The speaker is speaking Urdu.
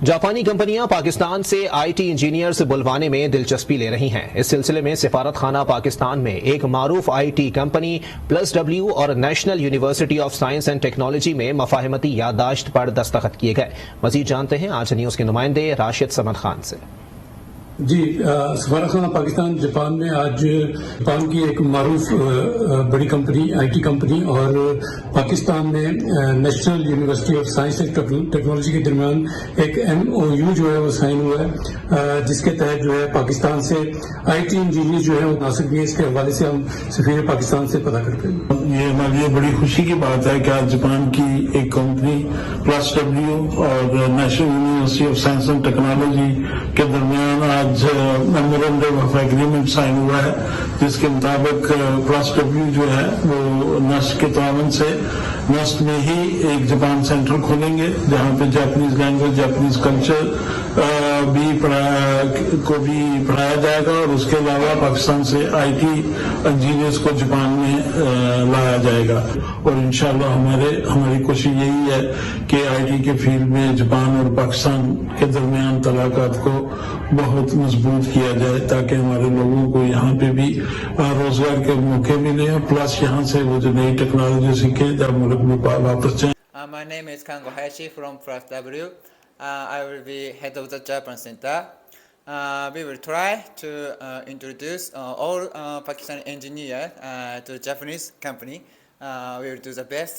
جاپانی کمپنیاں پاکستان سے آئی ٹی انجینئرز بلوانے میں دلچسپی لے رہی ہیں۔ اس سلسلے میں سفارت خانہ پاکستان میں ایک معروف آئی ٹی کمپنی +W اور national university of science and technology میں مفاہمتی یادداشت پر دستخط کیے گئے۔ مزید جانتے ہیں آج نیوز کے نمائندے راشد سمد خان سے۔ جی، سفارت خانہ پاکستان جاپان میں آج جاپان کی ایک معروف بڑی کمپنی آئی ٹی کمپنی اور پاکستان میں national university of science and technology کے درمیان ایک MOU جو ہے وہ سائن ہوا ہے، جس کے تحت جو ہے پاکستان سے آئی ٹی انجینئر جو ہے وہ مناسب بھی ہے۔ اس کے حوالے سے ہم سفیر پاکستان سے پتہ کرتے ہیں۔ یہ ہمارے لیے بڑی خوشی کی بات ہے کہ آج جاپان کی ایک کمپنی +W اور national university of science and technology کے درمیان آج میمورنڈم آف ایگریمنٹ سائن ہوا ہے، جس کے مطابق +W جو ہے وہ نسٹ کے تعاون سے نسٹ میں ہی ایک جاپان سینٹر کھولیں گے، جہاں پہ جاپنیز لینگویج جاپنیز کلچر کو بھی پڑھایا جائے گا، اور اس کے علاوہ پاکستان سے آئی ٹی انجینئرز کو جاپان میں لایا جائے گا۔ اور انشاءاللہ ہماری کوشش یہی ہے کہ آئی ٹی کے فیلڈ میں جاپان اور پاکستان کے درمیان تعلقات کو بہت مضبوط کیا جائے، تاکہ ہمارے لوگوں کو یہاں پہ بھی روزگار کے موقع ملے، پلس یہاں سے وہ جو نئی ٹیکنالوجی سیکھیں جب ملک میں واپس جائیں۔ My name is Kango Hayashi from +W. I will be head of the Japan Center. We will try to introduce all Pakistani engineers to Japanese company. We will do the best.